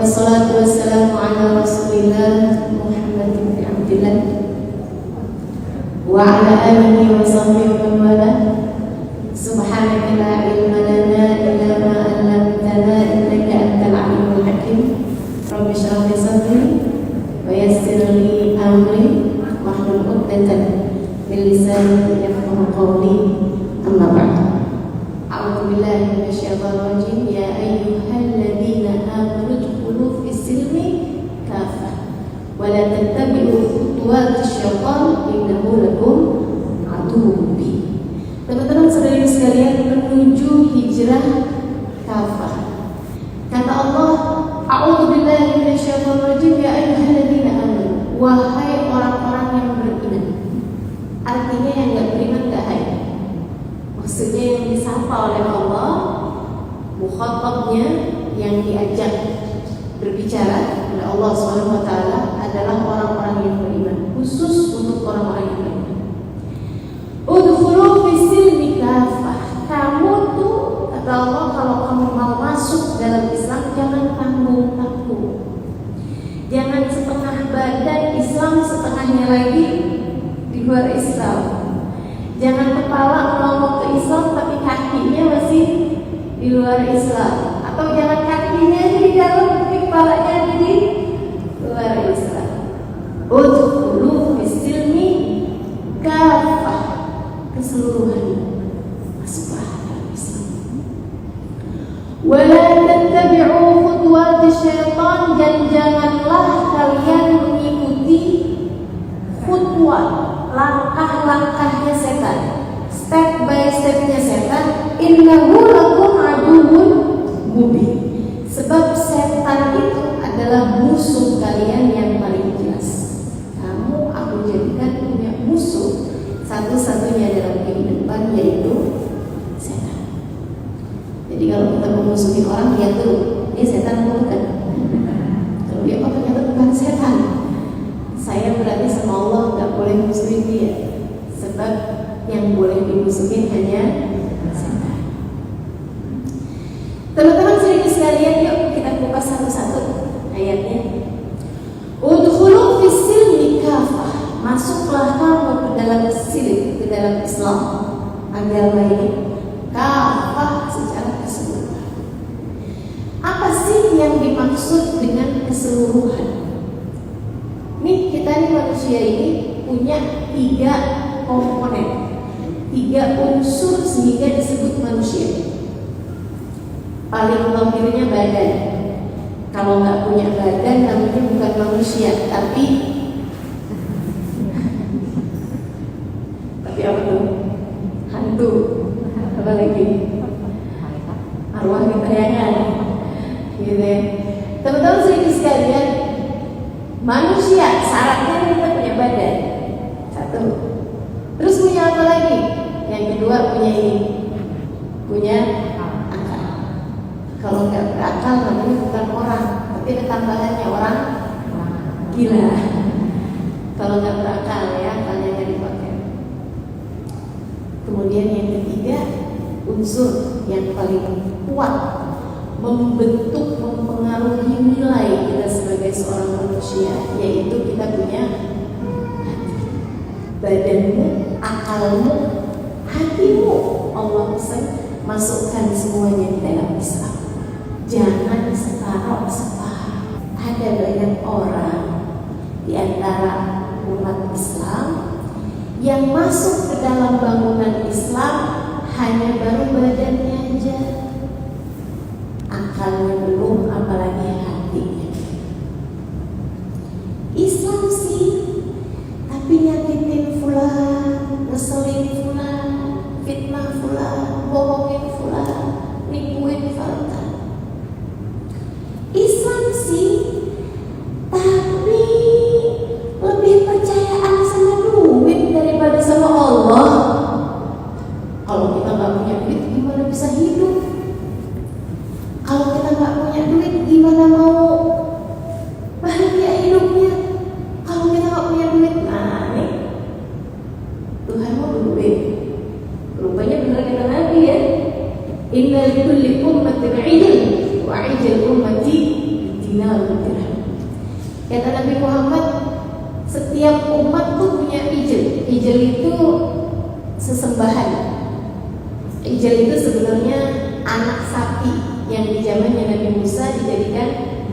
Wassalatu wassalamu ala Rasulillah Muhammad bin Abdillah wa ala alihi wa sahbihi wa man wala. Subhanaka la ilma lana illa ma 'allamtana innaka antal alimul hakim. Rabbi shrah li sadri wa yassir li amri wahlul 'uqdatam min lisani yafqahu qawli. Amma ba'd. A'udzu billahi minasyaitonir rajim. Ya ayyuhalladzina amanu udkhulu fis-silmi kafah wa la tattabi'u khutuwatisy syaitan innahu lakum aduwwun mubin. Teman-teman saudari sekalian, menuju hijrah kafah. Kata Allah, A'udzu billahi minasyaitonir rajim. Ya ayyuhalladzina amanu, wahai orang-orang yang beriman. Artinya yang enggak beriman enggak hai. Maksudnya yang disapa oleh Allah, mukhatabnya yang diajak berbicara oleh Allah Subhanahu wa taala adalah orang-orang yang beriman, khusus untuk orang-orang yang beriman. Udkhulu fis-silmi kafah. Kamu tuh, kata Allah, kalau kamu mau masuk dalam Islam jangan tanggung-tanggung. Jangan setengah badan Islam, setengahnya lagi di luar Islam. Jangan kepala melongok ke Islam tapi kakinya masih di luar Islam, atau jangan kakinya di dalam tapi kepalanya di luar Islam. Udkhulu fis-silmi kafah, keseluruhan masuklah dalam Islam. Wa la tattabi'u khutuwatisy syaitan, dan janganlah kalian mengikuti khutwat, langkah-langkahnya setan, step by stepnya setan. Innahu lakum aduwwun mubin. Sebab setan itu adalah musuh kalian yang paling jelas. Kamu aku jadikan punya musuh satu-satunya dalam kehidupan, yaitu setan. Jadi kalau kita memusuhi orang, lihat dulu dia setan atau bukan. Kalau dia ternyata bukan setan, saya berarti sama Allah nggak boleh musuhin dia. Sebab yang boleh dimusuhin hanya setan. Teman-teman sedikit sekalian, yuk kita kupas satu-satu ayatnya. Udkhulu fis-silmi kafah, masuklah kamu ke dalam silm, ke dalam Islam, agama ini kafah secara keseluruhan. Apa sih yang dimaksud dengan keseluruhan? Nih, kita nih manusia ini punya 3 komponen, 3 unsur sehingga disebut manusia. Paling lahirnya badan. Kalau nggak punya badan namanya bukan manusia, tapi apa tuh? Hantu. Apa lagi? Arwah gentayangan. Gitu ya. Teman-teman sedikit sekalian, manusia syaratnya kita punya badan. 1. Terus punya apa lagi? Yang kedua punya ini, punya akal. Kalau nggak berakal namanya bukan orang, tapi ada tambahannya orang gila. Kalau nggak berakal ya, akalnya nggak dipakai. Kemudian yang ketiga, unsur yang paling kuat membentuk, mempengaruhi nilai kita sebagai seorang manusia, yaitu kita punya badanmu, akalmu, hatimu. Allah masukkan semuanya di dalam Islam. Jangan separuh-separuh. Ada banyak orang di antara umat Islam yang masuk ke dalam bangunan Islam hanya baru badannya aja, akalnya belum, apalagi hatinya. Islam sih, tapi nyakitin fulan, ngeselin fulan, fitnah fulan, bohongin fulan, nipuin fulan. Islam sih, tapi lebih percayaan sama duit daripada sama Allah. Kalau kita nggak punya duit, gimana bisa hidup? Kalau kita nggak punya duit, gimana mau bahagia hidupnya? Kalau kita nggak punya duit, nah nih Tuhan mau duit. Rupanya bener kata Nabi ya. dinar wa dirham. Kata Nabi Muhammad, setiap umat tuh punya ijel. Ijel itu sesembahan. Ijel itu sebenarnya anak sapi yang di zamannya Nabi Musa dijadikan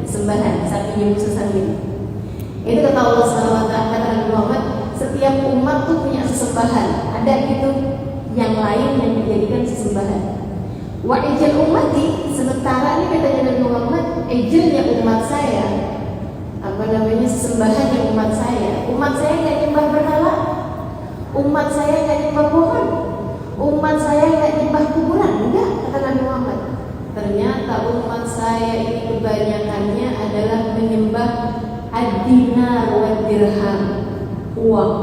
sembahan, sapinya Musa sendiri. Itu kata Allah SWT, kata Nabi Muhammad, setiap umat tuh punya sesembahan. Ada gitu yang lain yang dijadikan sesembahan. Wa ijal ummati, sementara ini katanya Nabi Muhammad, ijalnya umat saya, apa namanya, sesembahannya umat saya. Umat saya nggak nyembah berhala, umat saya nggak nyembah pohon, umat saya nggak nyembah kuburan, enggak, kata Nabi Muhammad. Ternyata umat saya ini kebanyakannya adalah menyembah ad-dinar wa dirham, uang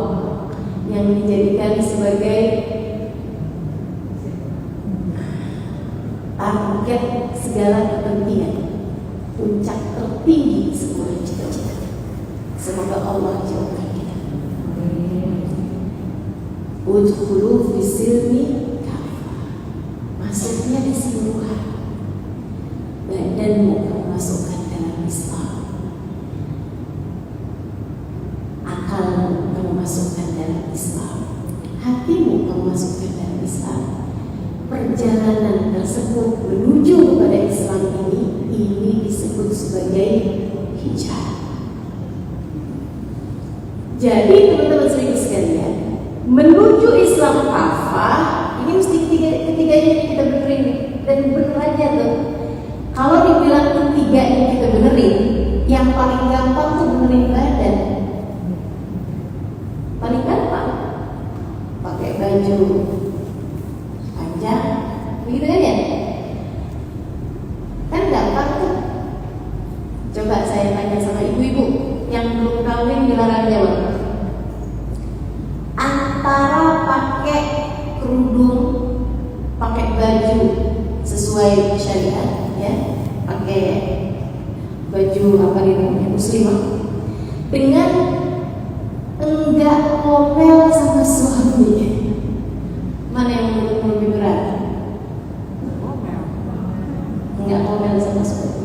yang dijadikan sebagai target segala kepentingan, puncak tertinggi semua cita-cita. Semoga Allah jauhkan kita. Udkhulu fis-silmi kafah, masuknya di keseluruhan. Badanmu kamu masukkan dalam Islam, akalmu kamu masukkan dalam Islam, hatimu kamu masukkan dalam Islam. Perjalanan tersebut menuju kepada Islam ini disebut sebagai hijrah. Jadi teman-teman seribu sekalian, menuju Islam kafah ini mesti ketiganya kita benerin. Dan bener aja tuh, kalau dibilang ketiga ini kita benerin, yang paling gampang tuh benerin badan. Paling gampang pakai baju panjang, begitu kan ya? Kan gampang tuh. Coba saya tanya sama ibu-ibu yang belum kawin di luar Jawa, antara pakai kerudung, pakai baju sesuai syariat, ya, pakai baju apa namanya muslimah, dengan enggak ngomel sama suaminya, mana yang lebih berat? Enggak ngomel sama suami.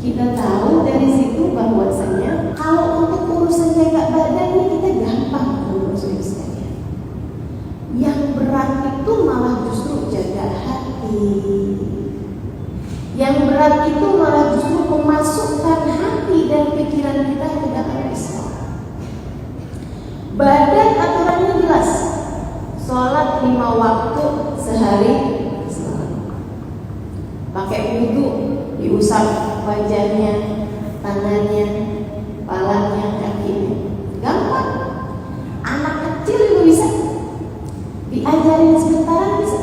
Kita tahu dari situ bahwasanya kalau untuk urusan jaga badan ini kita gampang urusan sekalian. Yang berat itu malah justru jaga hati. Yang berat itu malah justru memasukkan hati dan pikiran kita ke dalam Islam. Badan aturannya jelas, sholat 5 waktu sehari, pakai wudu, diusap wajahnya, tangannya, kepalanya, kakinya. Gampang. Anak kecil juga bisa. Diajarin sebentar bisa.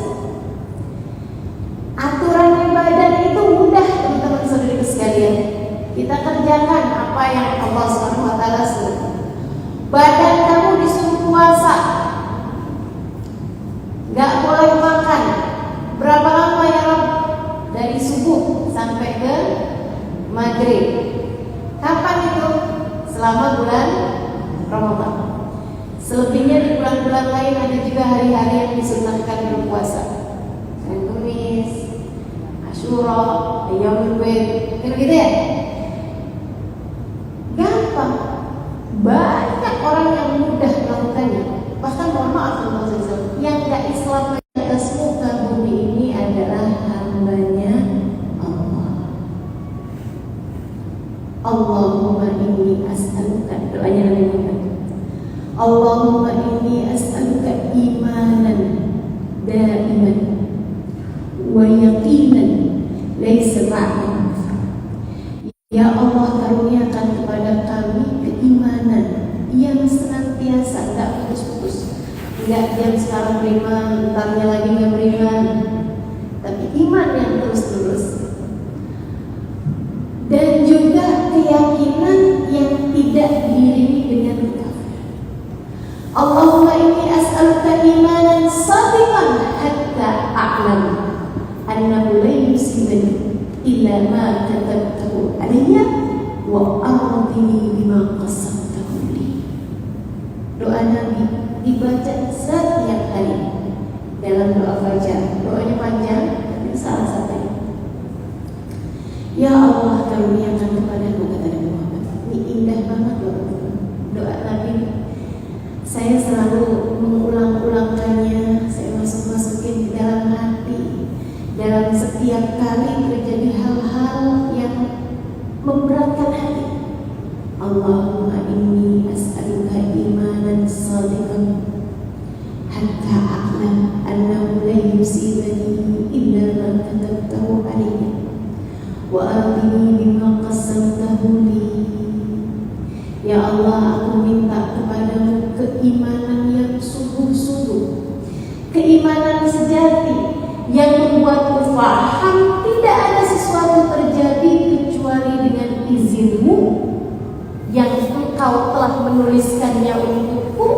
Aturan badan itu mudah, teman-teman saudara sekalian. Kita kerjakan apa yang Allah SWT suruh. Badan kamu disuruh puasa, nggak boleh makan. Berapa lama ya Rob? Dari subuh sampai ke maghrib. Kapan itu? Selama bulan Ramadan. Selebihnya di bulan-bulan lain ada juga hari-hari yang disunahkan berpuasa. Senin Kamis, Asyura, Yaumul Bid, gitu ya. Gampang. Banyak orang yang mudah melakukannya. Bahkan mohon maaf teman-teman, yang gak Islam atas muka bumi ini adalah hambanya Allah. Allahumma inni as'aluka, doanya Nabi Muhammad, Allahumma inni as'aluka imanan daiman wa yaqinan laysa ba'dahu. Ya Allah, karuniakan kepada kami keimanan yang senantiasa, tidak putus-putus, tidak diam sekarang beriman, entarnya lagi nggak beriman, tapi iman yang terus-terus, dan juga keyakinan yang tidak diiringi dengan kafir. Allahumma inni as'aluka imanan sadiqan hatta a'lam annahu la yusibani illa ma katabtahu alayya wa ardini bima qasamtahu li. Doa Nabi dibaca setiap hari dalam doa fajar. Doanya panjang, tapi salah satunya, ya Allah karuniakan kepadaku, kata Nabi Muhammad. Ini indah banget loh doa Nabi. Saya selalu mengulang-ulangkannya, saya masukin di dalam hati. Dalam setiap kali terjadi hal-hal yang memberatkan hati, Allahumma inni as'aluka imanan shadiqan hatta a'lam annahu la yusibani illa ma katabtahu alayya wa ardini bima qasamtahu li. Ya Allah, aku minta kepadamu keimanan yang sungguh-sungguh, keimanan sejati yang membuatku faham tidak ada sesuatu terjadi kecuali dengan izin-Mu yang Engkau telah menuliskannya untukku,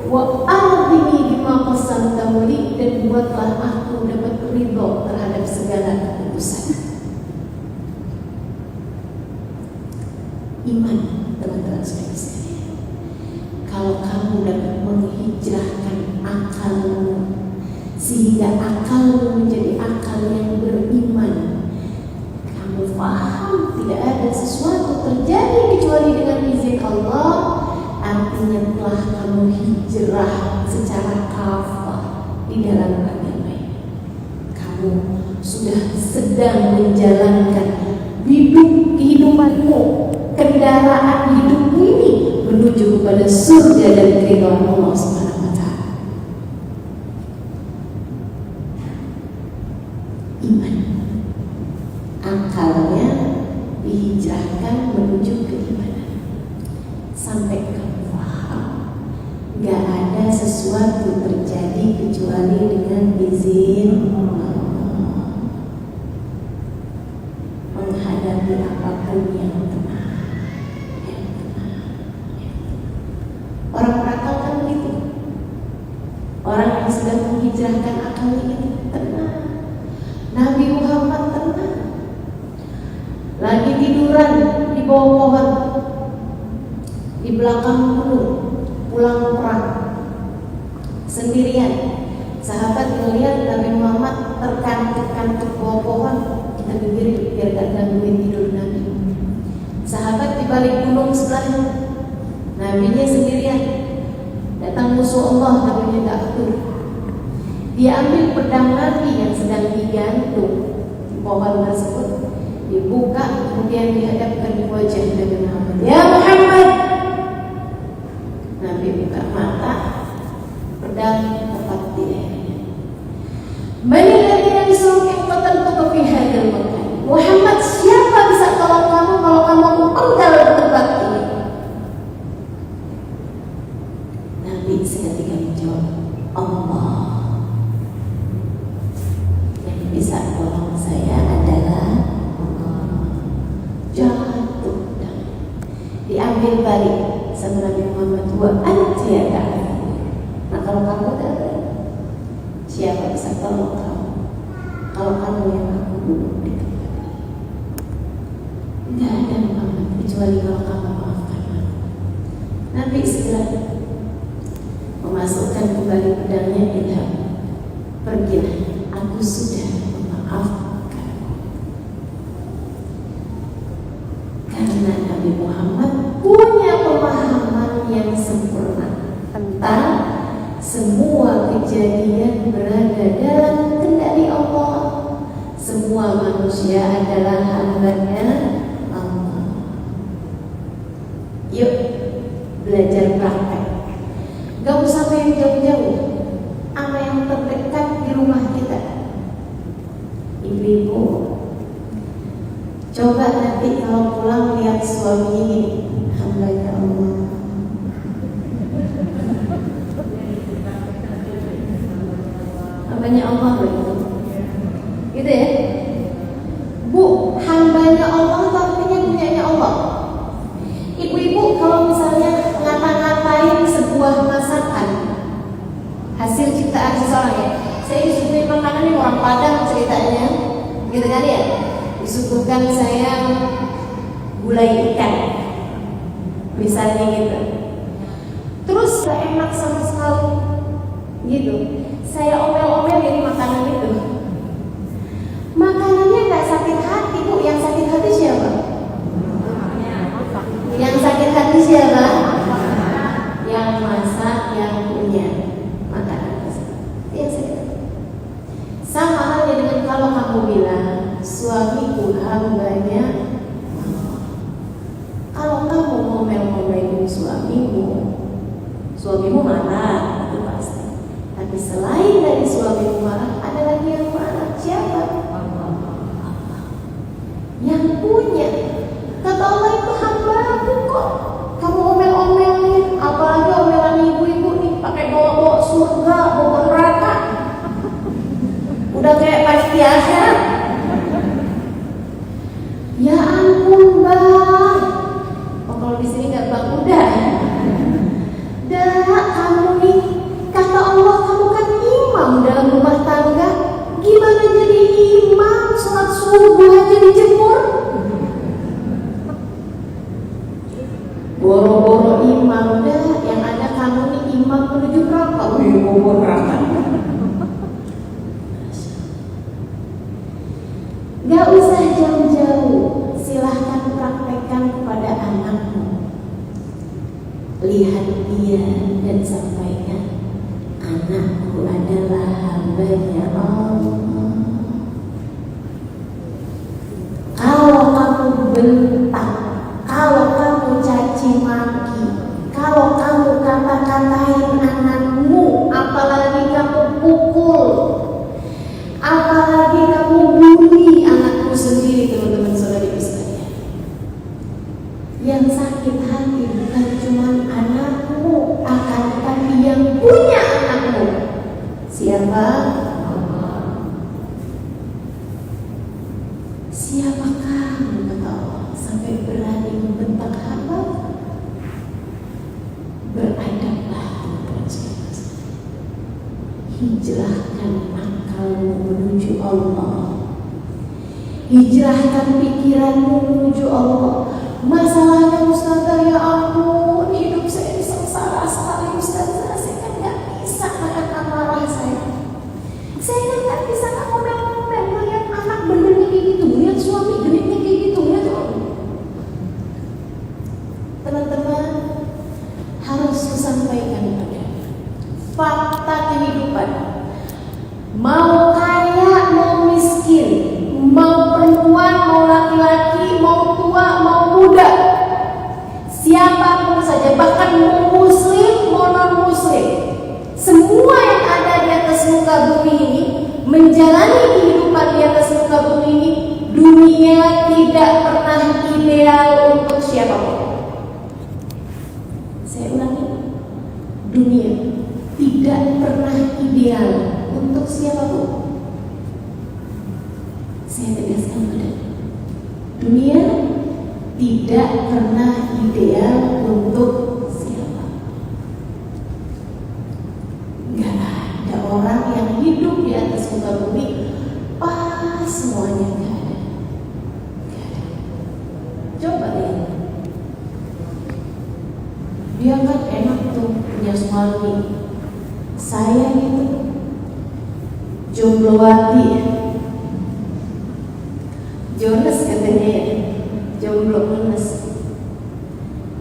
wa ardini bima qasamtahu li, dan buatlah aku dapat ridho terhadap segala keputusan. Iman, teman-teman sekalian, kalau kamu dapat menghijrahkan akalmu sehingga akalmu menjadi akal yang beriman, kamu paham tidak ada sesuatu terjadi kecuali dengan izin Allah, artinya telah kamu hijrah secara kafah di dalam agama ini. Kamu sudah sedang menjalankan kehidupanmu, kendaraan hidupmu ini menuju kepada surga dan keridhaan Allah Subhanahu wa Ta'ala. Iman, akalnya dihijrahkan menuju keimanan sampai kamu paham gak ada sesuatu terjadi kecuali dengan izin Allah. Menghadapi apapun yang tenang. Orang berakal kan begitu. Orang yang sedang menghijrahkan akalnya itu tenang. Nabi Muhammad tenang. Lagi tiduran di bawah pohon di belakang gunung, pulang perang sendirian. Sahabat melihat Nabi Muhammad terkantuk-kantuk bawah pohon, kita berdiri biar gak gangguin tidur Nabi. Sahabat di balik gunung sebelahnya, Nabinya sendirian. Datang musuh Allah, Nabinya gak atur. Dia ambil pedang Nabi yang sedang digantung di pohon tersebut, dibuka, kemudian dihadapkan di wajah Nabi Muhammad. Ya Muhammad! Nabi buka mata, pedang tepat di lehernya. Mani ladina disuruh qataltuka fi hadzal makan. Muhammad, siapa bisa tolong kamu kalau kamu penggal di tempat ini? Nabi seketika menjawab, Allah. Yang bisa tolong saya adalah Allah. Jatuh dan diambil balik sama Nabi Muhammad. Wa anta ya ta'ala. Nah kalau kamu ada, siapa bisa tolong kamu kalau kamu yang aku bunuh di tempat ini? Tidak ada Muhammad kecuali kalau kamu maafkan aku. Nabi segera memasukkan kembali pedangnya. Ilham, pergilah, aku sudah memaafkan. Karena Nabi Muhammad punya pemahaman yang sempurna tentang semua kejadian berada dalam kendali Allah. Semua manusia adalah hambanya Allah. Yuk belajar praktek. Gak usah main jauh-jauh, sama yang terdekat di rumah kita. Ibu-ibu, coba nanti kalau pulang lihat suaminya ini, hambanya Allah. Hambanya Allah begitu, gitu ya. Bu, hambanya Allah itu artinya punyanya Allah. Ibu-ibu kalau misalnya ngata-ngatain sebuah masakan hasil ciptaan seseorang, ya, saya disuguhin makanan ini orang Padang ceritanya, gitu kan ya, disuguhkan saya gulai ikan misalnya gitu, terus gak enak sama sekali gitu, saya omel-omel dari makanan itu, makanannya gak nggak sakit hati Bu. Yang sakit hati siapa? Yang sakit hati siapa? Yang masak, yang punya makanan. Yang sakit hati. Sama halnya dengan kalau kamu bilang suamiku hambanya Allah. Kalau kamu ngomel-ngomelin suamimu marah, itu pasti. Tapi selain dari suamimu marah, ada lagi yang marah. Siapa? Yang punya. Kata Allah itu hamba-Ku kok. Kamu omel-omelin, apalagi omelan ibu-ibu nih, pakai bawa-bawa surga, bawa neraka. Udah kayak pasti akhirat. Ya ampun Bang. Oh kalau di sini nggak Bang, udah. Dah kamu nih, kata Allah kamu kan imam dalam rumah tangga. Gimana jadi imam sholat subuh aja dijemur? Boro-boro imam dah, yang ada kamu nih imam menuju neraka. Boro neraka. Gak usah jauh-jauh, silahkan praktekkan kepada anakmu. Lihat dia dan sampaikan, anakku adalah hambanya Allah. Kalau kamu bentak, kalau kamu caci maki, kalau kamu kata-katain anakmu, apalagi kamu pukul, apalagi kamu bully anakmu sendiri, teman-teman saudari sekalian. Yang sakit hati bukan cuma anakmu, akan tetapi yang punya anakmu. Siapa? Siapa kamu, kata Allah, sampai berani membentak hamba? Beradablah, teman-teman saudari. Hijrahkan akalmu menuju Allah. Hijrahkan pikiranmu menuju Allah. Masalahnya Ustazah, ya ampun, hidup saya sengsara sekali Ustazah. Saya kan gak bisa menahan amarah saya. Saya kan gak bisa ngomel-ngomel melihat anak benernya kayak gitu, melihat suami genitnya kayak gitu, melihat teman-teman harus disampaikan pada fakta kehidupan. Mau kaya, mau miskin, mau perempuan, mau laki-laki, mau tua, mau muda, siapapun saja, bahkan mau muslim, mau non-muslim, semua yang ada di atas muka bumi ini, menjalani kehidupan di atas muka bumi ini, dunia tidak pernah ideal untuk siapapun. Saya ulangi, dunia tidak pernah ideal untuk siapapun. Saya tegaskan pada dunia tidak pernah ideal untuk siapa. Gak ada orang yang hidup di atas muka bumi pas semuanya, gak ada. Coba lihat, dia kan enak tuh punya suami. Saya gitu jomblowati ya. Jonas katanya ya, jomblo minus,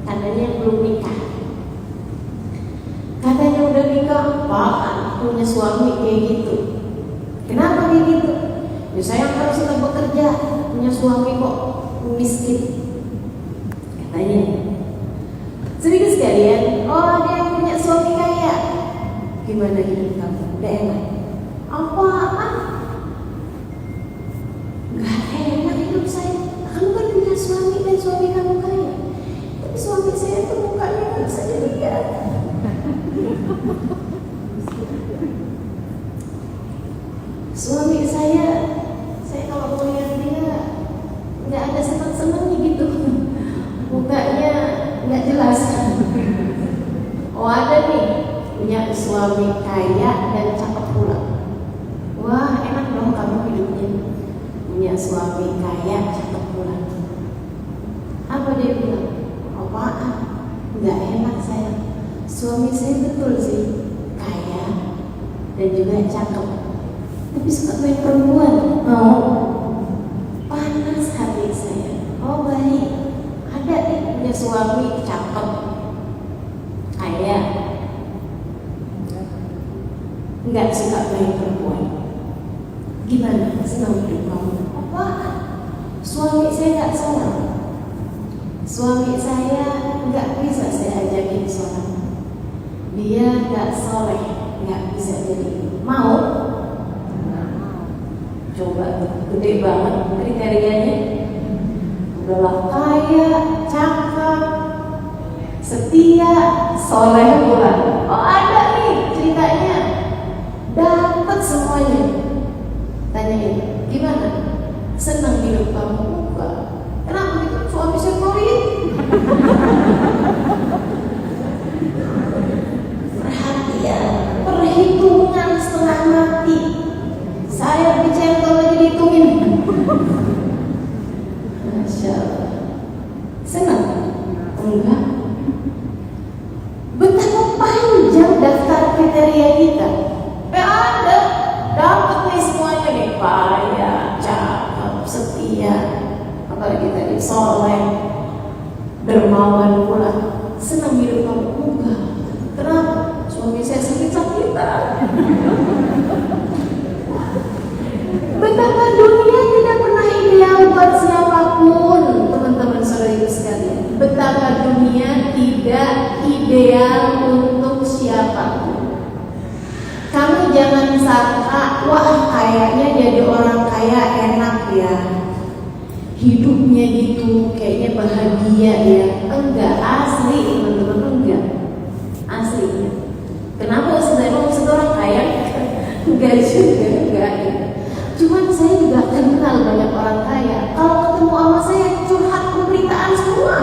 katanya belum nikah. Katanya udah nikah, apaan punya suami kayak gitu. Kenapa kayak gitu? Ya saya harus tetap bekerja, punya suami kok miskin, katanya. Sedikit sekalian, oh dia punya suami kaya. Gimana hidup kamu? Udah enak? Apaan? Gak enak hidup saya. Kamu kan punya suami dan suami kamu kaya. Tapi suami saya tuh mukanya gak bisa dilihat. Suami saya kalau mau lihat dia gak ada senang-senangnya gitu. Mukanya gak jelas. Oh ada nih, punya suami kaya dan cakep pula. Wah enak dong kamu hidupnya, punya suami kaya cakep pula. Apa dia bilang? Apaan? Gak enak saya. Suami saya betul sih kaya dan juga cakep, tapi suka main perempuan. Mau? Oh baik, ada nih punya suami cakep, kaya, nggak suka baik perempuan. Gimana? Senang hidup kamu? Apa? Suami saya nggak senang. Suami saya nggak bisa saya ajakin sholat. Dia nggak soleh, nggak bisa jadi. Mau? Coba gede banget kriterianya. Udahlah kaya, cakep, setia, soleh pula. Oh ada nih ceritanya, dapat semuanya. Tanyain, gimana? Senang hidup kamu? Enggak. Kenapa gitu? Suami saya pelit. Perhatian, perhitungan setengah mati. Saya dicentol lagi dihitungin. Masya Allah. Senang? Enggak. Betapa panjang daftar kriteria kita. Ada, dapat nih semuanya nih, kaya, cakep, setia, apalagi tadi soleh, dermawan pula. Senang hidup kamu? Enggak. Kenapa? Suami saya sakit-sakitan. Betapa dunia tidak pernah ideal buat siapapun, teman-teman saudara sekalian. Betapa dunia tidak ideal untuk siapapun. Kamu jangan sangka, wah kayaknya jadi orang kaya enak ya, hidupnya gitu, kayaknya bahagia ya. Enggak, asli teman-teman, enggak. Asli. Kenapa saya mau orang kaya? Enggak juga, enggak ya. Cuman saya juga kenal banyak orang kaya. Kalau ketemu sama saya curhat pemberitaan semua.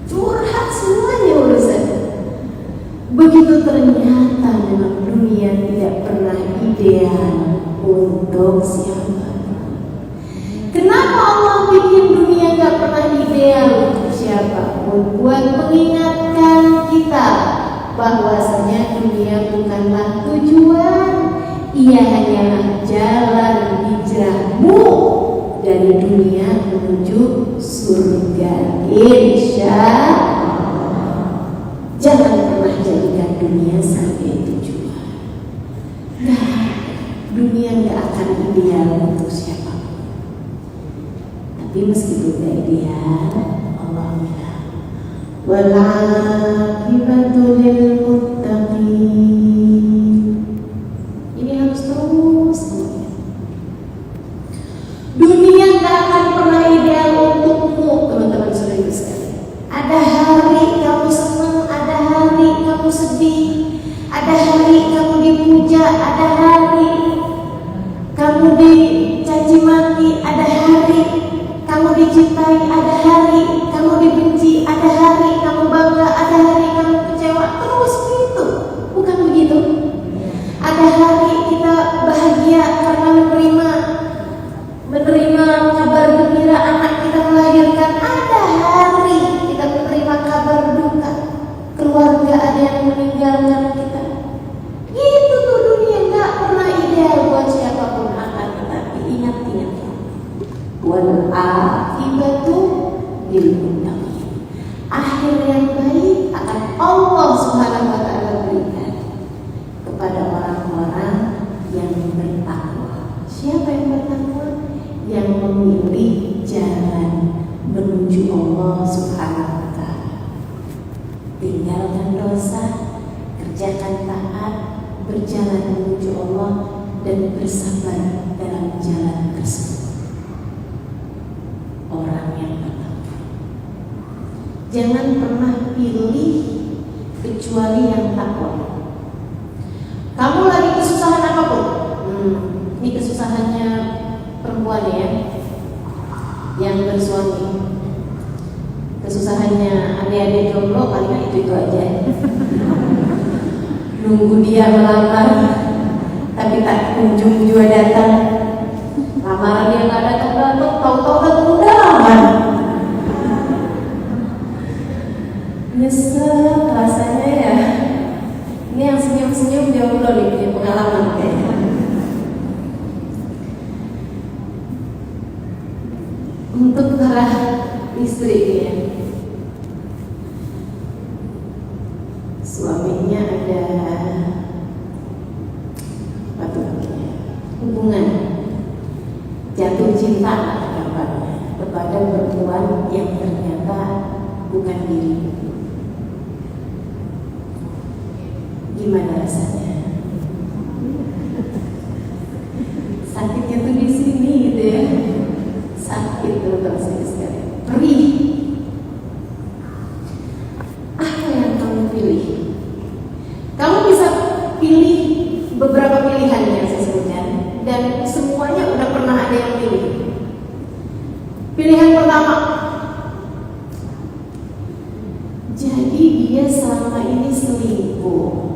Curhat semuanya urusan. Begitu ternyata memang dunia tidak pernah ideal untuk siapa. Kenapa Allah bikin dunia gak pernah ideal untuk siapapun? Buat mengingatkan kita bahwasanya dunia bukanlah tujuan, ia hanyalah jalan hijrahmu dari dunia menuju surga. Insya Allah. Jangan pernah jadikan dunia sebagai tujuan. Nah, dunia gak akan ideal untuk siapapun. Tapi meskipun gak ideal, Allah bilang wal aqibatu lil muttaqin. Ini harus terus. Dunia gak akan pernah ideal untukmu, teman-teman saudara sekalian. Ada hari kamu senang, ada hari kamu sedih, ada hari kamu dipuja, ada hari kamu dicaci maki, ada hari kamu dicintai, ada hari kamu dibenci, ada hari kamu bangga, ada hari kamu kecewa. Terus begitu, bukan begitu? Ada hari kita bahagia karena menerima kabar gembira anak kita melahirkan. Ada hari kita menerima kabar duka, keluarga ada yang meninggalkan kita. Itu tuh dunia gak pernah ideal buat siapapun. Akan tetapi ingat wal aqibatu lil muttaqin. Akhir yang baik akan Allah Subhanahu wa taala berikan kepada orang-orang yang bertakwa. Siapa yang bertakwa? Yang memilih jalan menuju Allah Subhanahu wa taala. Tinggalkan dosa, kerjakan taat, berjalan menuju Allah dan bersabar dalam jalan tersebut. Orang yang bertakwa. Jangan pernah pilih kecuali yang takwa. Kamu lagi kesusahan apapun, ini kesusahannya perempuan ya, yang bersuami, kesusahannya adik-adik jomblo paling itu aja. Nunggu dia melamar, tapi tak kunjung juga datang. Lamaran yang nggak datang-datang, tahu-tahu kan undangan. Nyesel rasanya ya. Ini yang senyum-senyum jomblo nih, punya pengalaman kayaknya. untuk para istri ya. Suaminya ada apa tuh namanya, hubungan jatuh cinta kepada perempuan yang ternyata bukan diri. Gimana rasanya? Sakitnya tuh di sini gitu ya. Sakit tuh rasanya sekali. Perih. Apa yang kamu pilih? Kamu bisa pilih beberapa pilihan yang saya sebutkan, dan semuanya udah pernah ada yang pilih. Pilihan pertama, jadi dia selama ini selingkuh.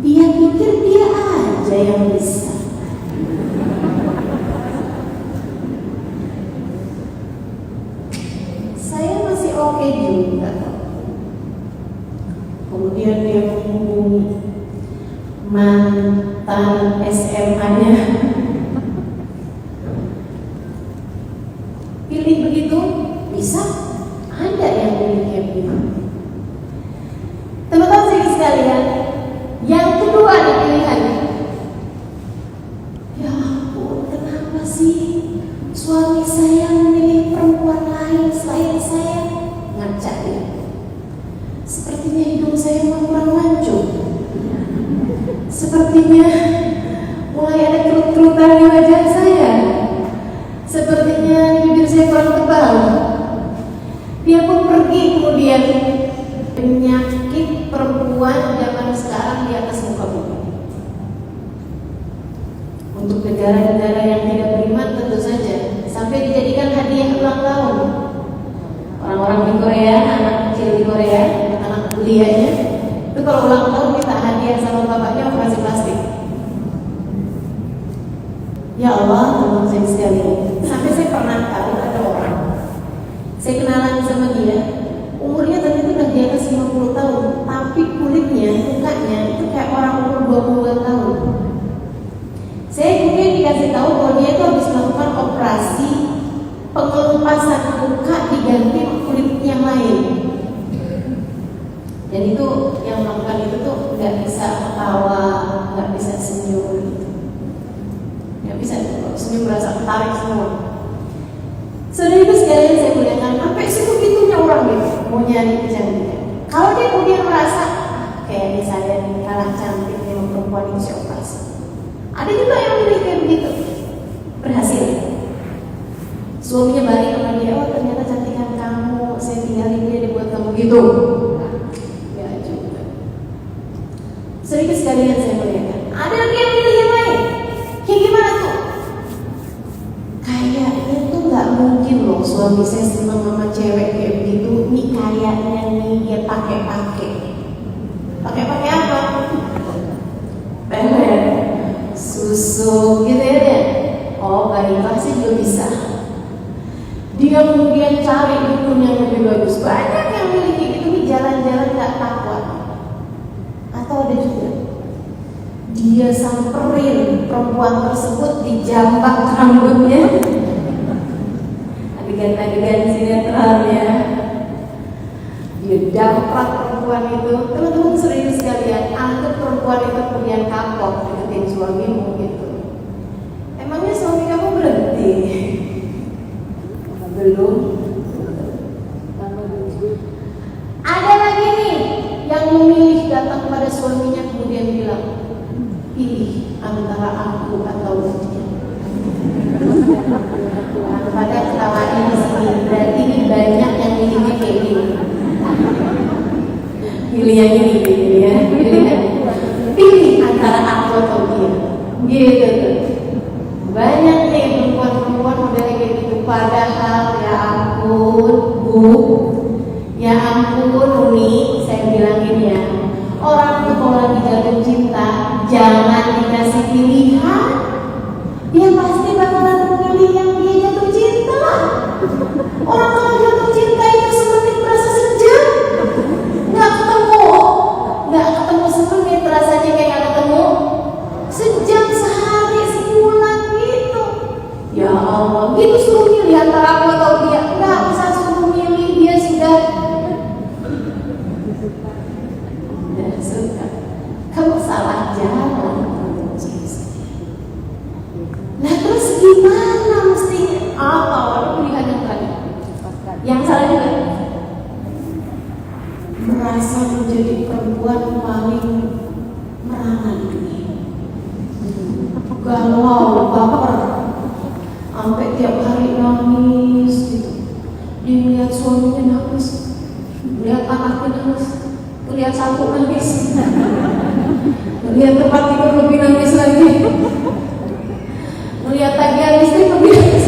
Dia pikir dia aja yang bisa. Saya masih oke juga. Kemudian dia menghubungi mantan SMA-nya. Pilih begitu? Bisa. Ada yang pilih kayak begitu. Teman-teman sekalian, yang kedua ada pilihan. Ya ampun, kenapa sih suami saya memilih perempuan lain selain saya? Ngaca ya. Sepertinya hidung saya kurang mancung. Sepertinya mulai ada kerut-kerutan di wajah saya. Sepertinya bibir saya kurang tebal. Dia pun pergi. Kemudian penyakit perempuan zaman sekarang di atas muka bumi. Untuk negara-negara yang tidak beriman tentu saja sampai dijadikan hadiah ulang tahun. Orang-orang di Korea, anak kecil di Korea, anak kuliahnya itu kalau ulang tahun minta hadiah sama bapaknya operasi plastik. Ya Allah, teman saya sekalian, sampai saya pernah tahu ada orang, saya kenalan sama dia, umurnya tadi itu udah di atas 50 tahun, tapi kulitnya, mukanya itu kayak orang umur 20 tahun. Saya kemudian dikasih tahu bahwa dia itu habis melakukan operasi pengelupasan muka diganti kulit yang lain. Dan itu yang melakukan itu tuh nggak bisa ketawa, nggak bisa senyum gitu. Nggak bisa senyum, merasa ketarik semua. Saudara itu sekalian saya muliakan, sampai sebegitunya orang gitu mau nyari kecantikan. Kalau dia kemudian merasa kayak di saya nih kalah cantik dengan perempuan ini saya operasi. Ada juga yang milih kayak begitu, berhasil. Suaminya balik sama dia, oh ternyata cantikan kamu, saya tinggalin dia dibuat kamu gitu. Ya juga. Saudara sekalian saya muliakan, ada lagi yang milih yang lain. Kayak gimana tuh? Kayaknya tuh nggak mungkin loh suami saya senang sama cewek kayak begitu. Nih kayaknya nih dia pakai apa? Pelet, susu gitu ya. Oh baiklah sih juga bisa. Dia kemudian cari dukun yang lebih bagus. Banyak yang milih kayak gitu nih, jalan-jalan nggak takwa. Atau ada juga dia samperin perempuan tersebut di jambak rambutnya. Adegan-adegan sinetron ya. Dia dapat perempuan itu. Teman-teman serius sekalian, anggap perempuan itu kemudian kapok deketin suamimu gitu. Emangnya suami kamu berhenti? Belum. Ada lagi nih yang memilih datang kepada suaminya kemudian bilang, pilih antara aku atau dia. Pada ketawa ini sini, berarti ini banyak yang milihnya kayak gini. Pilih yang ini, pilih antara aku atau dia. Gitu tuh. Banyak nih perempuan-perempuan modelnya kayak gitu. Padahal ya ampun, Bu, ya ampun Umi, saya bilangin ya, orang tuh kalau lagi jatuh cinta jangan dikasih pilihan. Dia pasti bakalan memilih yang dia jatuh cinta. Orang kalau jatuh cinta itu semenit merasa sejam. Nggak ketemu semenit, rasanya kayak nggak ketemu sejam, sehari, sebulan gitu. Ya Allah, gitu suruh milih antara aku atau dia. Enggak usah suruh milih, dia sudah suka. Kamu salah jalan untuk Yesus. Nah terus gimana mestinya? Apa? Ada pilihan yang tadi. Yang salah juga. Merasa menjadi perempuan paling merangan dunia. Galau, baper, sampai tiap hari nangis gitu. Dia melihat suaminya nangis, melihat anaknya nangis, melihat satu nangis, melihat tempat tidur lebih nangis lagi, melihat tagihan listrik lebih nangis,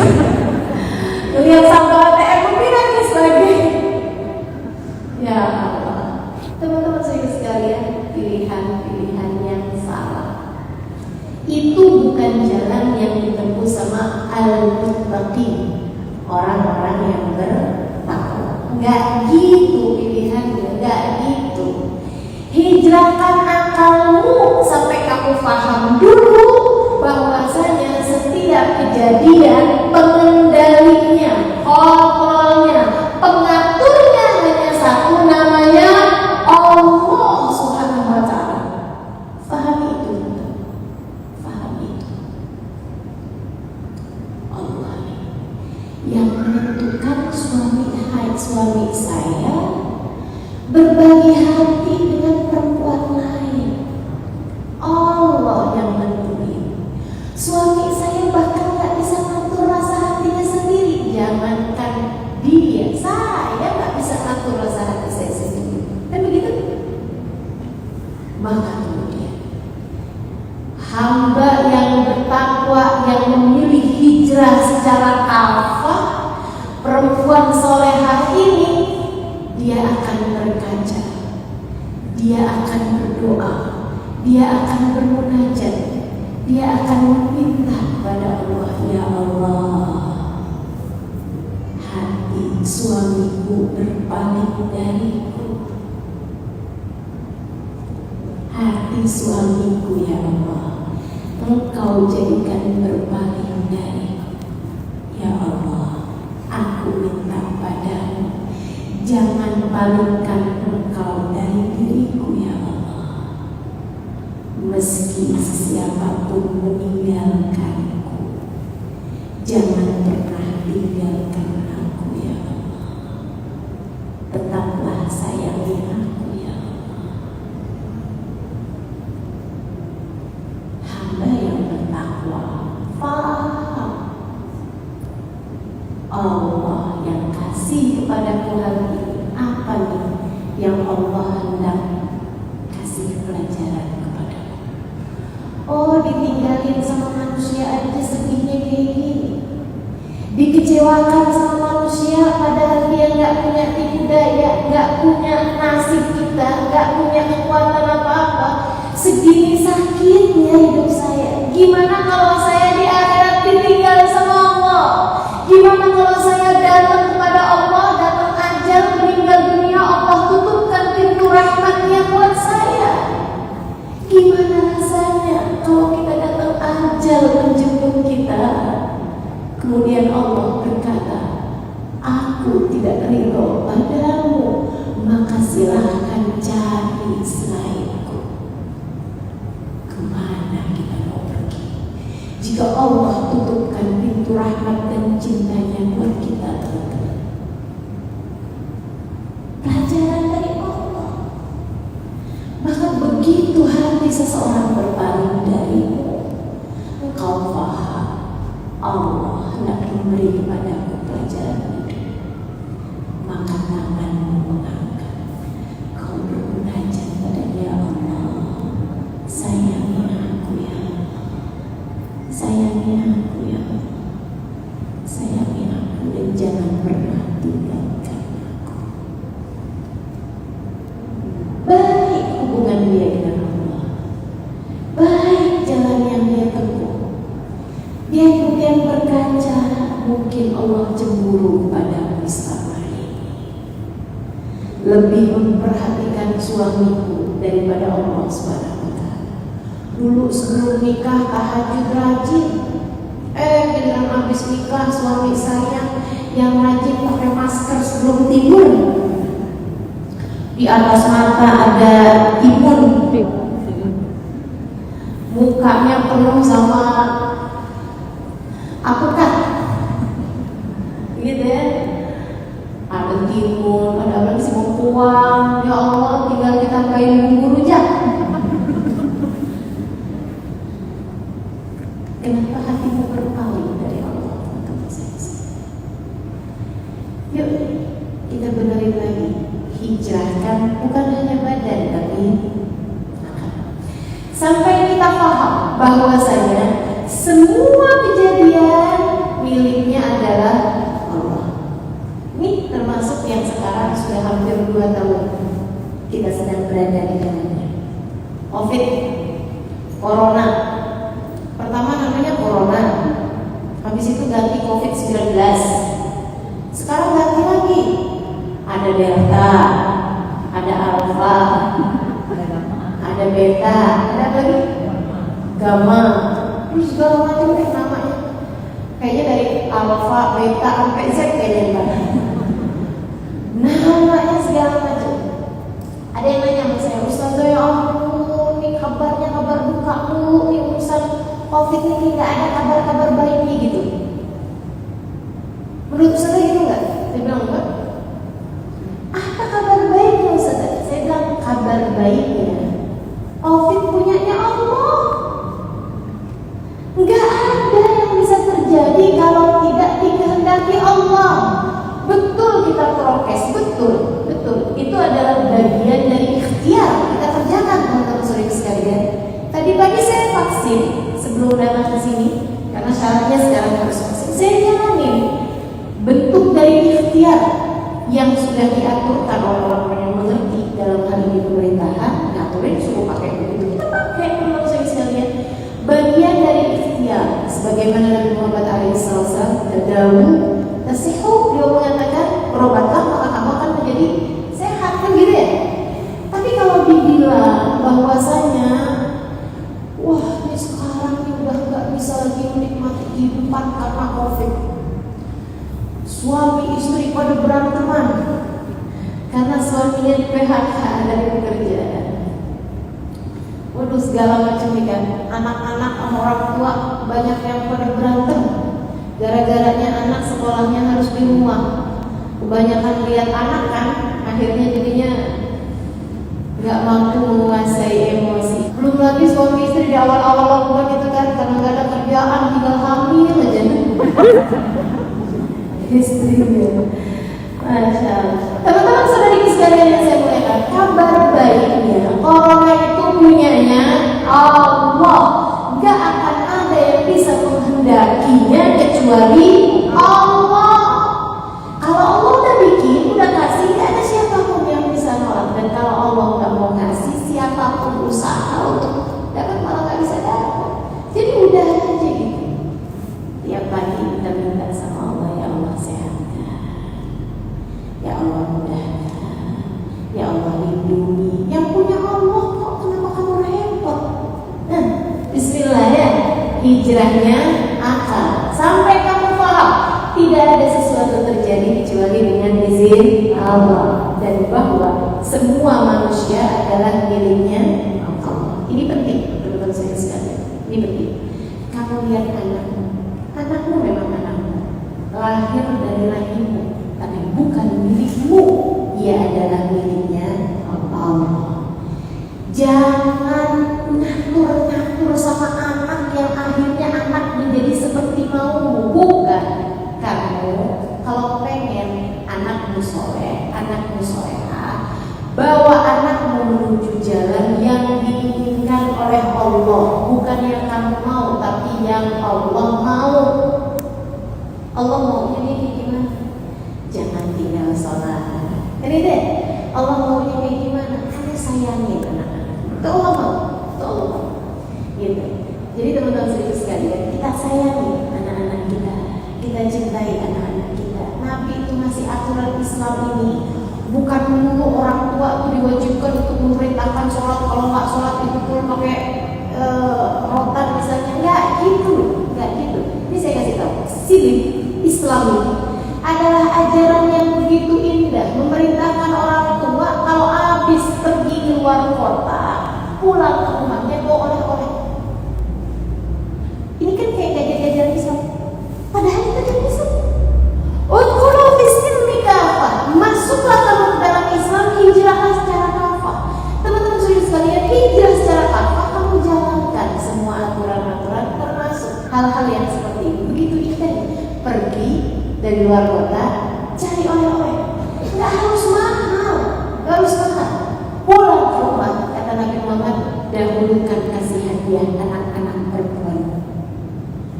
melihat saldo ATM lebih nangis lagi. Ya Allah, teman-teman saya sekalian, pilihan-pilihan yang salah itu bukan jalan yang ditempuh sama al-muttaqin, orang-orang yang bertakwa. Enggak gitu pilihannya, enggak gitu. Hijrahkan akalmu sampai kamu paham dulu bahwasanya setiap kejadian pengendalinya, kontrolnya, pengaturnya hanya satu, namanya Allah Subhanahu wa ta'ala. Pahami itu. Yang menentukan suami saya berbagi hati dengan perempuan lain. Allah yang menentukan. Suami saya bahkan gak bisa ngatur rasa hatinya sendiri. Jangankan dia, saya gak bisa ngatur rasa hati saya sendiri. Kan begitu? Maka kemudian hamba yang bertakwa, yang memilih hijrah secara kafah, perempuan solehah ini, dia akan berkaca, dia akan berdoa, dia akan bermunajat, dia akan meminta kepada Allah, ya Allah, hati suamiku berpaling dariku, hati suamiku ya Allah, Engkau jadikan berpaling dariku. Ya Allah, aku minta padamu, jangan palingkan Engkau dari diriku ya Allah. Meski siapapun meninggalkanku, jangan pernah tinggalkan aku ya Allah. Tetaplah sayangi aku ya Allah. Hamba yang bertakwa paham Allah yang kasih kepadaku hari ini apa nih yang Allah hendak kasih pelajaran kepadaku. Oh, ditinggalin sama manusia aja sedihnya kayak gini, dikecewakan sama manusia padahal dia gak punya daya, gak punya nasib kita, gak punya kekuatan apa-apa. Segini sakitnya hidup saya. Gimana kalau saya di akhirat ditinggal sama Allah? Gimana kalau saya datang kepada Allah, datang ajal, meninggal dunia, Allah tutupkan pintu rahmatnya buat saya? Gimana rasanya kalau kita datang ajal menjemput kita, kemudian Allah berkata, aku tidak ridho padamu, maka silahkan cari selainku. Kemana kita mau pergi jika Allah tutupkan pintu rahmat dan cintanya buat kita, teman-teman? Pelajaran dari Allah. Maka begitu hati seseorang berpaling darimu, engkau paham Allah hendak memberi kepadamu pelajaran itu. Maka tanganmu mengangkat, kau bermunajat pada ya Allah, sayangi aku ya Allah, sayangi aku ya Allah, sayangi aku dan jangan pernah tinggalkan aku. Baik hubungan dia dengan Allah, baik jalan yang dia tempuh. Dia kemudian berkaca, mungkin Allah cemburu padamu selama ini, lebih memperhatikan suamiku daripada Allah Subhanahu wa ta'ala. Dulu sebelum nikah tahajud rajin, dengan habis nikah suami saya Di atas mata ada timun, mukanya penuh sama apakah gitu ya, ada timun, ada apa sih, bengkuang. Ya Allah, tinggal kita main bumbu rujak. Kenapa hatimu berpaling dari Allah? Yuk kita benerin lagi. Hijrahkan bukan hanya badan tapi sampai kita paham bahwasanya semua kejadian miliknya adalah Allah. Ini termasuk yang sekarang sudah hampir 2 tahun kita sedang berada di dalamnya. COVID, Corona. Pertama namanya Corona, habis itu ganti COVID-19. Sekarang ganti lagi. Ada Delta, ada Alpha, ada Beta, ada apa lagi? Gamma. Terus segala macam namanya. Kayaknya dari Alpha, Beta, sampai Z kayaknya Mbak. Namanya segala macam. Ada yang nanya sama saya, Ustazah ya ampun, ini kabarnya kabar duka Bu, ini urusan COVID ini nggak ada kabar-kabar baiknya gitu. Menurut Ustazah gitu nggak? Saya bilang enggak. Apa kabar baiknya Ustazah? Saya bilang kabar baiknya COVID punyanya Allah. Nggak ada yang bisa terjadi kalau tidak dikehendaki Allah. Betul kita prokes, betul. Itu adalah bagian dari ikhtiar kita kerjakan teman-teman sore sekalian. Tadi pagi saya vaksin sebelum datang ke sini karena syaratnya sekarang harus vaksin. Saya jalanin bentuk dari ikhtiar yang sudah diaturkan oleh orang-orang yang mengerti dalam hal ini pemerintahan. Ngaturin suruh pakai begitu, kita pakai teman-teman sore sekalian. Bagian dari ikhtiar sebagaimana Nabi Muhammad SAW tadawu tasihu, beliau mengatakan berobatlah maka kamu akan menjadi sehat, kan gitu ya. Tapi kalau dibilang bahwasanya wah ini sekarang ini udah gak bisa lagi menikmati kehidupan karena COVID, suami istri pada beranteman karena suaminya di PHK dari pekerjaan. Waduh segala macam nih kan, anak-anak sama orang tua banyak yang pada berantem gara-garanya anak sekolahnya harus di rumah. Kebanyakan lihat anak kan, akhirnya jadinya nggak mampu menguasai emosi. Belum lagi suami istri di awal-awal lockdown gitu kan, karena nggak ada kerjaan, tinggal hamil aja. Istrinya, masya Allah. Teman-teman saudari sekalian yang saya muliakan, kabar baiknya corona itu punyanya Allah. Nggak akan ada yang bisa menghendakinya kecuali Allah. Kalau Allah udah bikin, udah kasih, gak ada siapapun yang bisa nolak. Dan kalau Allah nggak mau ngasih, siapapun usaha untuk dapat malah nggak bisa dapat. Jadi udah aja gitu. Tiap pagi kita minta sama Allah, ya Allah sehatkan, ya Allah mudahkan, ya Allah lindungi. Yang punya Allah kok, kenapa kamu repot? Nah, Bismillah ya, hijrahnya akal. Sampai kamu paham tidak ada sesuatu terjadi kecuali dengan izin Allah, dan bahwa semua manusia adalah miliknya Allah. Ini penting, teman-teman saya sekalian. Ini penting. Kamu lihat anakmu memang anakmu, lahir dari rahimmu, tapi bukan milikmu. Ia adalah miliknya Allah. Jangan nakur sama anak yang akhirnya anak menjadi seperti maumu. Bukan. Kamu kalau pengen anakmu soleh, anakmu soleha, bawa anakmu menuju jalan yang diinginkan oleh Allah, bukan yang kamu mau, tapi yang Allah mau. Allah maunya kayak gimana? Jangan tinggal sholat. Ini deh, Allah maunya kayak gimana? Kamu sayangin anak-anak. Itu Allah mau, itu Allah mau. Gitu. Jadi teman-teman sekalian, kita sayangi anak-anak kita. Kita cintai anak-anak kita. Nabi itu masih aturan Islam ini bukan menunggu orang tua itu diwajibkan untuk memerintahkan sholat. Kalau nggak sholat itu pun pakai rotan misalnya. Nggak gitu. Ini saya kasih tahu. Sini Islam ini adalah ajaran yang begitu indah, memerintahkan orang tua kalau dari luar kota, cari oleh-oleh. Nggak harus mahal, nggak harus mahal. Pulang ke rumah, kata Nabi Muhammad, dahulukan kasih hadiah anak-anak perempuan.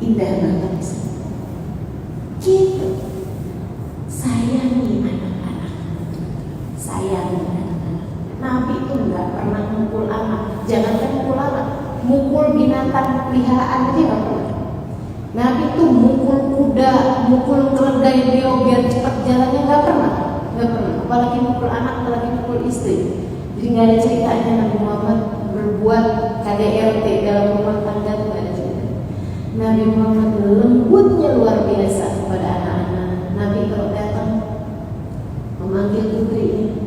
Indah banget. Gitu. Sayangi anak-anak. Sayangi anak-anak. Nabi itu nggak pernah mukul anak. Jangankan mukul anak, mukul binatang peliharaan aja nggak pernah. Nabi itu mukul kuda, mukul keledai beliau biar cepat jalannya nggak pernah. Apalagi mukul anak, apalagi mukul istri. Jadi nggak ada ceritanya Nabi Muhammad berbuat KDRT dalam rumah tangga, itu nggak ada cerita. Nabi Muhammad lembutnya luar biasa kepada anak-anak. Nabi kalau datang memanggil putrinya,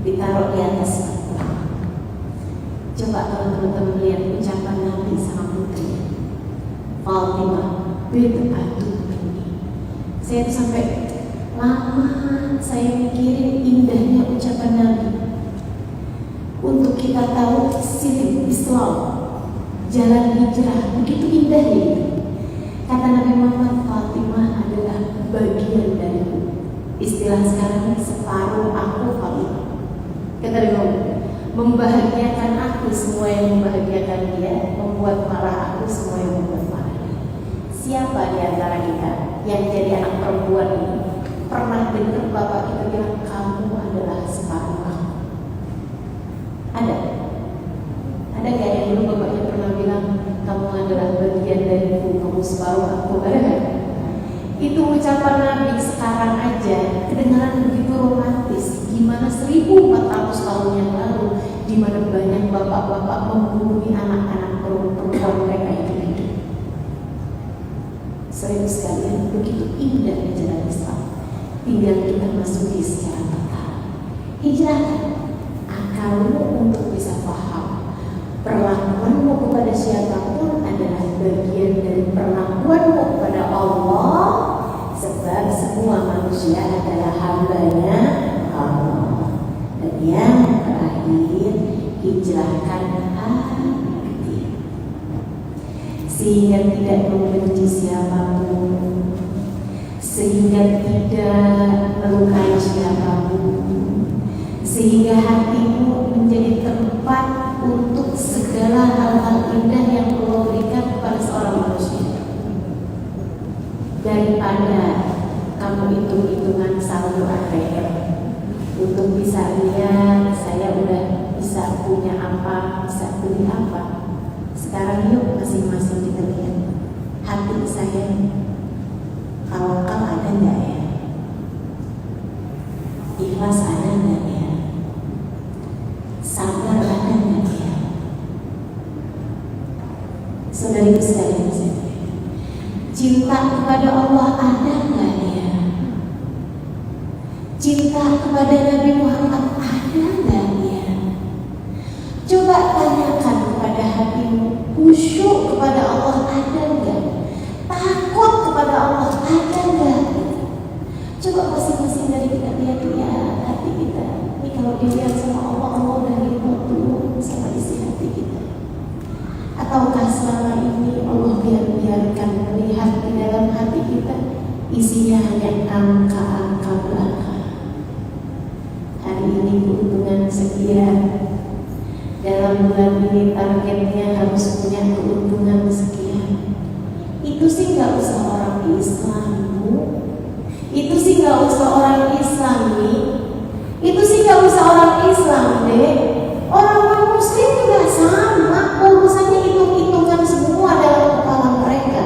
ditaruh di atas batu. Coba kalau teman-teman lihat ucapan Nabi sama putrinya, Fatimah bint Abi. Saya sampai lama saya mikirin indahnya ucapan Nabi. Untuk kita tahu sifat Islam, jalan hijrah, begitu indahnya. Kata Nabi Muhammad, Fatimah adalah bagian dariku. Istilah sekarang, separuh aku Fatimah. Kata Nabi Muhammad, membahagiakan aku semua yang membahagiakan dia, membuat marah aku semua yang membuat marah dia. Siapa di antara kita yang jadi anak perempuan ini pernah dengar bapak kita bilang, kamu adalah separuh aku? Ada? Ada gak yang dulu bapaknya pernah bilang, kamu adalah bagian dariku, kamu separuh aku? Ada gak? Itu ucapan Nabi sekarang aja kedengaran begitu romantis. Gimana 1400 tahun yang lalu, di mana banyak bapak-bapak membunuh anak-anak perempuan mereka itu hidup. Seribu sekalian, begitu indah jalan Islam. Tinggal kita masuki secara total. Hijrahkan akalmu untuk bisa paham. Perlakuanmu kepada siapapun adalah bagian dari perlakuanmu kepada Allah, sebab semua manusia adalah hambanya Allah. Dan yang terakhir, hijrahkan hati sehingga tidak membenci siapapun, sehingga tidak melukai siapapun, sehingga hatimu menjadi tempat untuk segala hal-hal indah yang Allah berikan kepada seorang manusia. Daripada kamu hitung-hitungan saldo ATM untuk bisa lihat saya udah bisa punya apa, bisa beli apa. Sekarang yuk masing-masing kita lihat hati saya, tawakal ada nggak ya? Ikhlas ada nggak ya? Sabar ada nggak ya? Saudari sekalian, cinta kepada Allah ada nggak ya? Cinta kepada Nabi Muhammad ada nggak ya? Coba tanyakan kepada hatimu, khusyuk kepada Allah ada nggak? Takut kepada Allah ada nggak? Coba masing-masing dari kita lihat hati kita. Ini kalau dilihat sama Allah, Allah udah lihat dulu sama isi hati kita. Ataukah selama ini Allah biarkan melihat di dalam hati kita isinya hanya angka-angka belaka. Hari ini keuntungan sekian, dalam bulan ini targetnya harus punya keuntungan sekian. Itu sih nggak usah orang Islam, Bu. Itu sih nggak usah orang Islami. Itu sih nggak usah orang Islam, deh. Orang Muslim juga sama, urusannya hitung-hitungan semua dalam kepala mereka.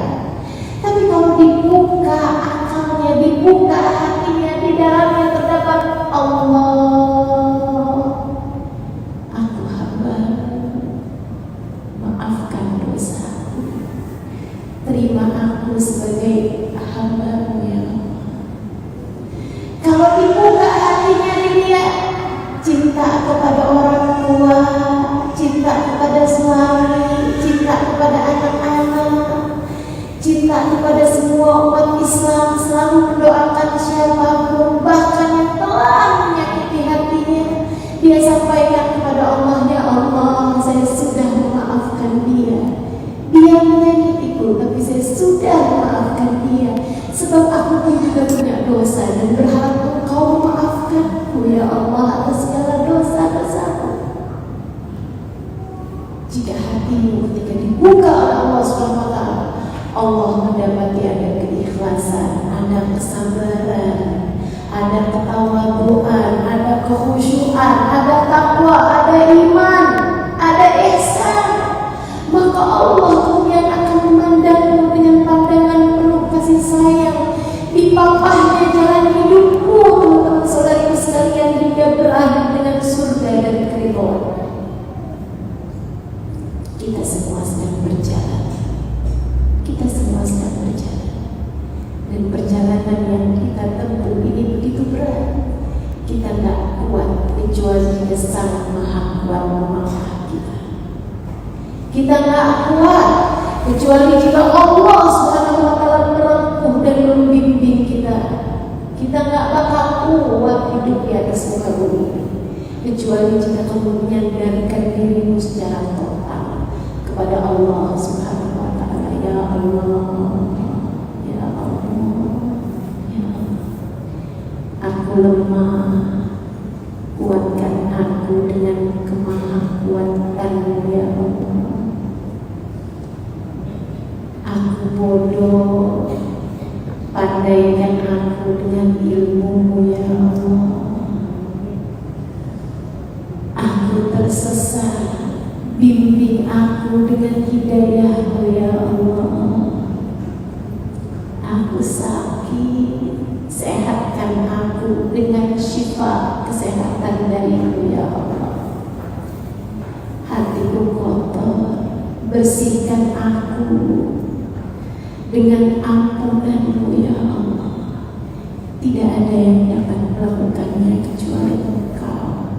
Tapi kalau dibuka akalnya, dibuka hatinya, di dalamnya terdapat Allah, aku hamba, maafkan dosaku, terima aku sebagai hamba-Mu ya Allah. Kalau dibuka hatinya, dilihat cinta kepada orang tua, cinta kepada suami, cinta kepada anak-anak, cinta kepada semua umat Islam, selalu mendoakan siapapun, bahkan yang telah menyakiti hatinya, dia sampaikan kepada Allah, ya Allah, saya sudah memaafkan dia. Dia menyakitiku, tapi saya sudah memaafkan dia, sebab aku pun juga punya dan berharap Engkau memaafkanku ya Allah atas segala dosa-dosaku. Jika hatimu ketika dibuka oleh Allah SWT, Allah mendapati ada keikhlasan, ada kesabaran, ada ketawaduan, ada kekhusyuan, ada takwa, ada iman, ada ihsan, maka Allah kemudian akan memandangmu dengan pandangan penuh kasih sayang. Dipapahnya jalan hidupmu, teman-teman saudariku sekalian, hingga berakhir dengan surga dan keridhaan. Kita semua sedang berjalan. Kita semua sedang berjalan. Dan perjalanan yang kita tempuh ini begitu berat. Kita tak kuat kecuali jika Sang Maha Kuat memangkat kita. Kita tak kuat kecuali jika Allah Subhanahu wa Ta'ala merangkuh dan membimbing kita. Kita tak bakal kuat hidup di atas muka bumi kecuali jika kamu menyandarkan dirimu secara total kepada Allah Subhanahu wa Ta'ala. Ya Allah, ya Allah, ya Allah, aku lemah, kuatkan aku dengan kemahakuatan-Mu ya Allah. Aku bodoh, pandaikan aku dengan ilmu-Mu ya Allah. Aku tersesat, bimbing aku dengan hidayah-Mu ya Allah. Aku sakit, sehatkan aku dengan syifa kesehatan dari-Mu ya Allah. Hatiku kotor, bersihkan aku dengan ampunan-Mu ya Allah. Tidak ada yang dapat melakukannya kecuali Engkau.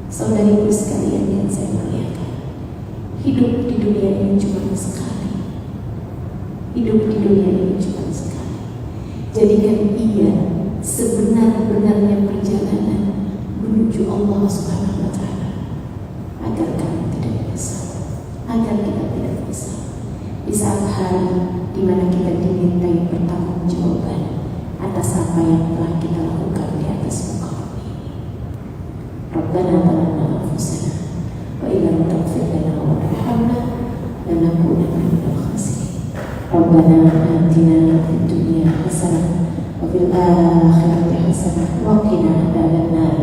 Saudariku sekalian yang saya muliakan, hidup di dunia ini cuma sekali. Hidup di dunia ini cuma sekali. Jadikan ia sebenar-benarnya perjalanan menuju Allah Subhanahu wa Ta'ala, agar kami tidak menyesal, agar kita tidak menyesal di saat hari di mana kita dimintai pertanggungjawaban atas apa yang telah kita lakukan di atas muka bumi ini. Rabbana zalamna anfusana wa illam taghfir lana wa tarhamna lanakunanna minal khasirin. Rabbana atina fid dunya hasanah wa fil akhirati hasanah wa qina adzabannar.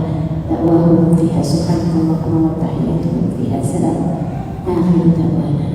Da'wahum fiha subhanakallahumma wa tahiyyatuhum fiha salam. Akhir da'wana